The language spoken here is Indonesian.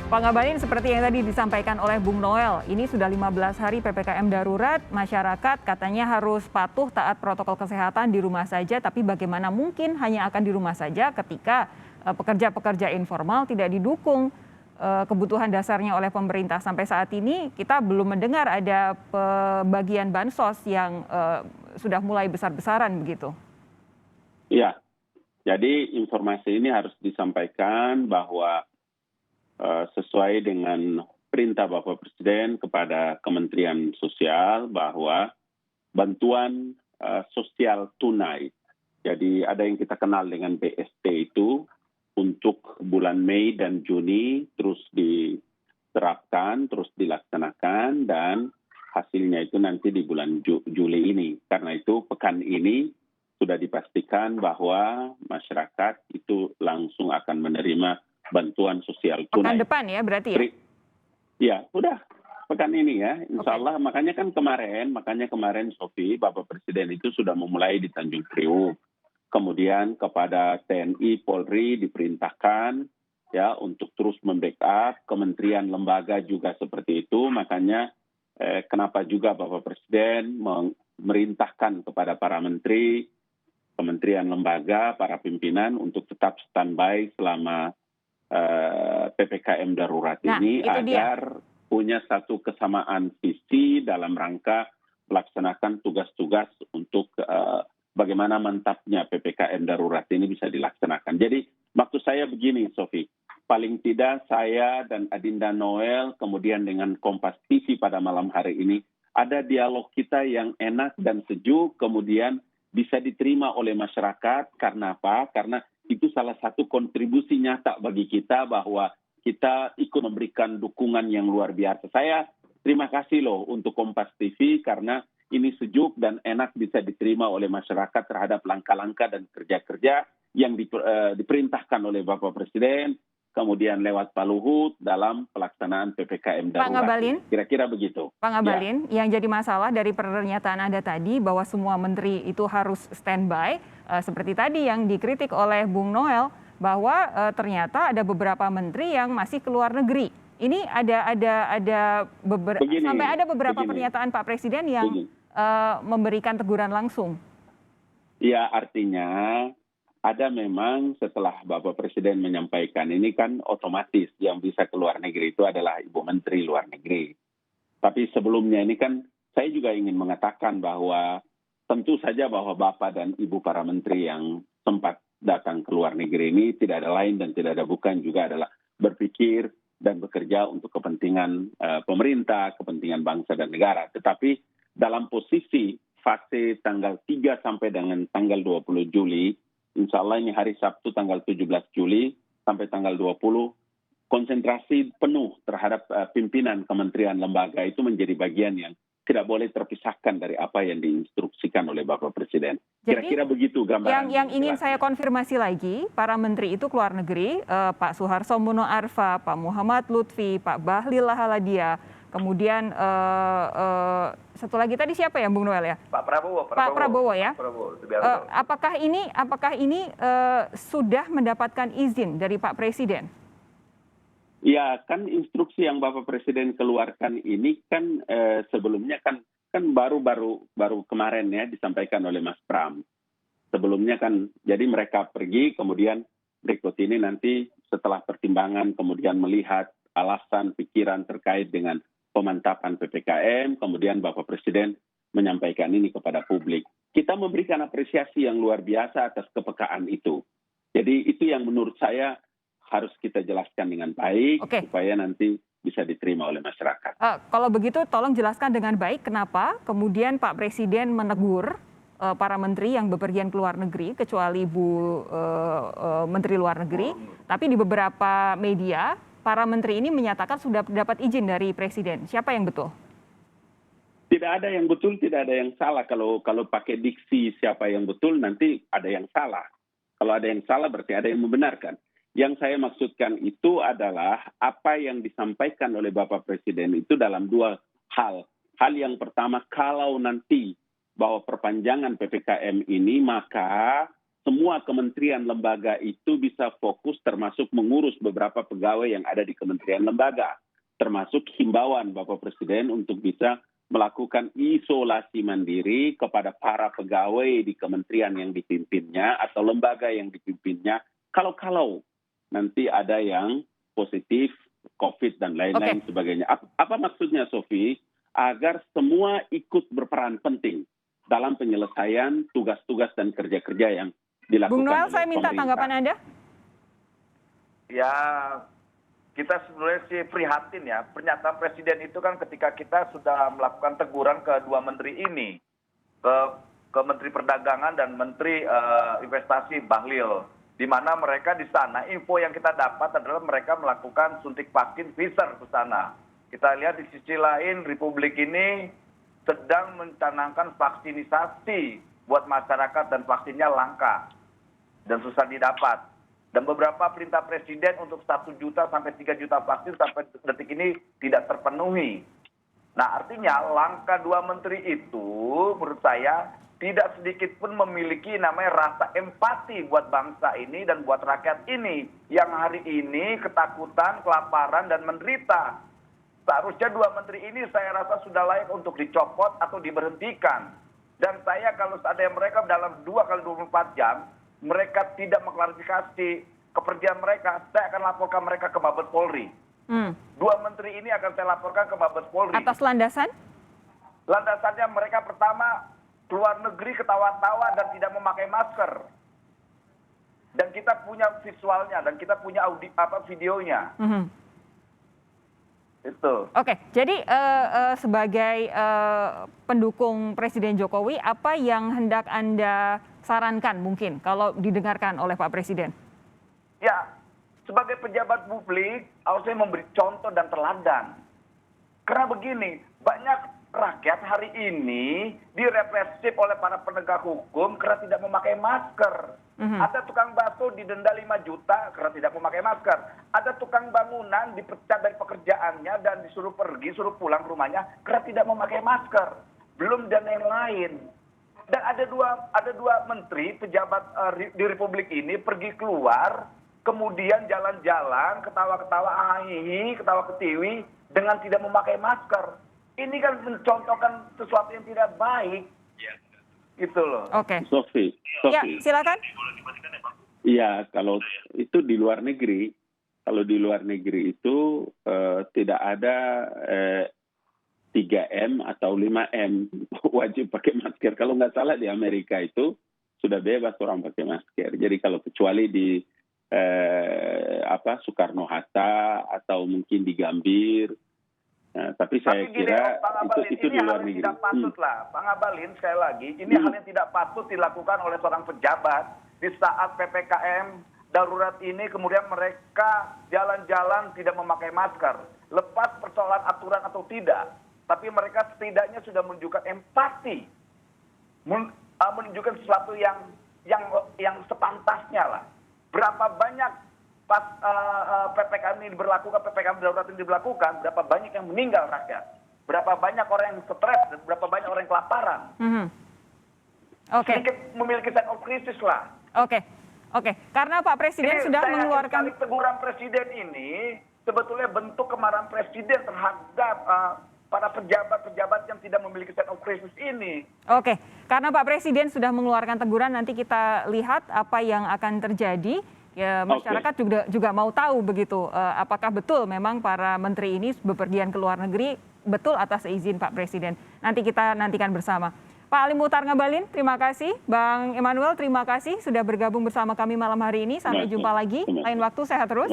Pak Ngabalin, seperti yang tadi disampaikan oleh Bung Noel, ini sudah 15 hari PPKM darurat, masyarakat katanya harus patuh taat protokol kesehatan di rumah saja, tapi bagaimana mungkin hanya akan di rumah saja ketika pekerja-pekerja informal tidak didukung kebutuhan dasarnya oleh pemerintah. Sampai saat ini kita belum mendengar ada pembagian bansos yang sudah mulai besar-besaran begitu. Iya, jadi informasi ini harus disampaikan bahwa sesuai dengan perintah Bapak Presiden kepada Kementerian Sosial bahwa bantuan sosial tunai. Jadi ada yang kita kenal dengan BST itu untuk bulan Mei dan Juni terus diterapkan, terus dilaksanakan dan hasilnya itu nanti di bulan Juli ini. Karena itu pekan ini sudah dipastikan bahwa masyarakat itu langsung akan menerima bantuan sosial tunai. Pekan depan ya berarti ya? Ya, udah pekan ini ya, insya Allah. Makanya kemarin Sofi, Bapak Presiden itu sudah memulai di Tanjung Priuk. Kemudian kepada TNI, Polri diperintahkan ya untuk terus membackup, kementerian lembaga juga seperti itu. Makanya kenapa juga Bapak Presiden memerintahkan kepada para menteri, kementerian lembaga, para pimpinan untuk tetap standby selama PPKM darurat ini agar punya satu kesamaan visi dalam rangka melaksanakan tugas-tugas untuk bagaimana mantapnya PPKM darurat ini bisa dilaksanakan. Jadi maksud saya begini, Sofi, paling tidak saya dan Adinda Noel kemudian dengan Kompas TV pada malam hari ini ada dialog kita yang enak dan sejuk, kemudian bisa diterima oleh masyarakat. Karena apa? Karena itu salah satu kontribusi nyata bagi kita bahwa kita ikut memberikan dukungan yang luar biasa. Saya terima kasih loh untuk Kompas TV karena ini sejuk dan enak bisa diterima oleh masyarakat terhadap langkah-langkah dan kerja-kerja yang diperintahkan oleh Bapak Presiden, kemudian lewat Pak Luhut dalam pelaksanaan PPKM darurat. Pak Ngabalin, kira-kira begitu. Pak Ngabalin, yang jadi masalah dari pernyataan Anda tadi bahwa semua menteri itu harus standby, seperti tadi yang dikritik oleh Bung Noel bahwa ternyata ada beberapa menteri yang masih ke luar negeri. Ini sampai ada beberapa pernyataan Pak Presiden yang memberikan teguran langsung. Ya, artinya ada memang setelah Bapak Presiden menyampaikan ini kan otomatis yang bisa ke luar negeri itu adalah Ibu Menteri Luar Negeri. Tapi sebelumnya ini kan saya juga ingin mengatakan bahwa tentu saja bahwa Bapak dan Ibu para Menteri yang sempat datang ke luar negeri ini tidak ada lain dan tidak ada bukan juga adalah berpikir dan bekerja untuk kepentingan pemerintah, kepentingan bangsa dan negara. Tetapi dalam posisi fase tanggal 3 sampai dengan tanggal 20 Juli, insya Allah ini hari Sabtu tanggal 17 Juli sampai tanggal 20, konsentrasi penuh terhadap pimpinan kementerian lembaga itu menjadi bagian yang tidak boleh terpisahkan dari apa yang diinstruksikan oleh Bapak Presiden. Kira-kira begitu gambaran. Yang ingin saya konfirmasi lagi, para menteri itu keluar negeri, Pak Suharto Mono Arfa, Pak Muhammad Lutfi, Pak Bahlil Lahaladia, kemudian satu lagi tadi siapa ya Bung Noel ya? Pak Prabowo. Pak Prabowo ya. Apakah ini sudah mendapatkan izin dari Pak Presiden? Ya, kan instruksi yang Bapak Presiden keluarkan ini kan sebelumnya kan baru kemarin ya disampaikan oleh Mas Pram. Sebelumnya kan jadi mereka pergi kemudian berikut ini nanti setelah pertimbangan kemudian melihat alasan pikiran terkait dengan pemantapan PPKM, kemudian Bapak Presiden menyampaikan ini kepada publik. Kita memberikan apresiasi yang luar biasa atas kepekaan itu. Jadi itu yang menurut saya harus kita jelaskan dengan baik supaya nanti bisa diterima oleh masyarakat. Kalau begitu tolong jelaskan dengan baik kenapa kemudian Pak Presiden menegur para menteri yang bepergian ke luar negeri kecuali Bu Menteri Luar Negeri, tapi di beberapa media para menteri ini menyatakan sudah dapat izin dari Presiden. Siapa yang betul? Tidak ada yang betul, tidak ada yang salah. Kalau pakai diksi siapa yang betul nanti ada yang salah. Kalau ada yang salah berarti ada yang membenarkan. Yang saya maksudkan itu adalah apa yang disampaikan oleh Bapak Presiden itu dalam dua hal. Hal yang pertama, kalau nanti bahwa perpanjangan PPKM ini maka semua kementerian lembaga itu bisa fokus termasuk mengurus beberapa pegawai yang ada di kementerian lembaga. Termasuk himbauan Bapak Presiden untuk bisa melakukan isolasi mandiri kepada para pegawai di kementerian yang dipimpinnya atau lembaga yang dipimpinnya. Kalau nanti ada yang positif, COVID dan lain-lain sebagainya. Apa maksudnya, Sofi? Agar semua ikut berperan penting dalam penyelesaian tugas-tugas dan kerja-kerja yang dilakukan. Bung Noel, saya minta tanggapan Anda. Ya, kita sebenarnya sih prihatin ya. Pernyataan Presiden itu kan ketika kita sudah melakukan teguran ke dua menteri ini, ke Menteri Perdagangan dan Menteri Investasi Bahlil, di mana mereka di sana, info yang kita dapat adalah mereka melakukan suntik vaksin Pfizer ke sana. Kita lihat di sisi lain, Republik ini sedang mencanangkan vaksinisasi buat masyarakat dan vaksinnya langka dan susah didapat. Dan beberapa perintah Presiden untuk 1 juta sampai 3 juta vaksin sampai detik ini tidak terpenuhi. Nah, artinya langkah dua menteri itu menurut saya tidak sedikit pun memiliki namanya rasa empati buat bangsa ini dan buat rakyat ini yang hari ini ketakutan, kelaparan, dan menderita. Seharusnya dua menteri ini saya rasa sudah layak untuk dicopot atau diberhentikan. Dan saya kalau seandainya mereka dalam 2 x 24 jam, mereka tidak mengklarifikasi kepergian mereka, saya akan laporkan mereka ke Mabes Polri. Dua menteri ini akan saya laporkan ke Mabes Polri. Atas landasan? Landasannya mereka pertama keluar negeri ketawa-tawa dan tidak memakai masker. Dan kita punya visualnya dan kita punya videonya. Itu. Oke, jadi sebagai pendukung Presiden Jokowi, apa yang hendak Anda sarankan mungkin kalau didengarkan oleh Pak Presiden? Ya, sebagai pejabat publik harusnya memberi contoh dan teladan. Karena begini, banyak rakyat hari ini direpresif oleh para penegak hukum karena tidak memakai masker. Ada tukang bakso didenda 5 juta karena tidak memakai masker. Ada tukang bangunan dipecat dari pekerjaannya dan disuruh pergi, suruh pulang ke rumahnya karena tidak memakai masker. Belum dan yang lain. Dan ada dua menteri pejabat di Republik ini pergi keluar, kemudian jalan-jalan, ketawa-ketawa, ketawa ketiwi dengan tidak memakai masker. Ini kan mencontohkan sesuatu yang tidak baik. Gitu loh. Oke. Sofi. Ya, silakan. Iya, kalau itu di luar negeri, itu tidak ada 3M atau 5M wajib pakai masker. Kalau nggak salah di Amerika itu sudah bebas orang pakai masker. Jadi kalau kecuali di Soekarno-Hatta atau mungkin di Gambir. Nah, tapi saya kira itu di luar negeri. Tidak patut lah, Bang Abalin, sekali lagi, ini hal yang tidak patut dilakukan oleh seorang pejabat di saat PPKM darurat ini, kemudian mereka jalan-jalan tidak memakai masker. Lepas persoalan aturan atau tidak, tapi mereka setidaknya sudah menunjukkan empati, menunjukkan sesuatu yang sepantasnya lah. Berapa banyak pas PPKM ini diberlakukan, PPKM darurat ini diberlakukan, berapa banyak yang meninggal rakyat, berapa banyak orang yang stres, dan berapa banyak orang yang kelaparan. Sedikit memiliki sense of crisis lah. Oke. Karena Pak Presiden sudah mengeluarkan teguran Presiden ini sebetulnya bentuk kemarahan Presiden terhadap para pejabat-pejabat yang tidak memiliki sense of crisis ini. Oke, karena Pak Presiden sudah mengeluarkan teguran, nanti kita lihat apa yang akan terjadi. Ya, masyarakat juga mau tahu begitu, apakah betul memang para menteri ini bepergian ke luar negeri betul atas izin Pak Presiden. Nanti kita nantikan bersama. Pak Ali Muchtar Ngabalin, terima kasih. Bang Emmanuel, terima kasih sudah bergabung bersama kami malam hari ini. Sampai jumpa lagi. Lain waktu, sehat terus.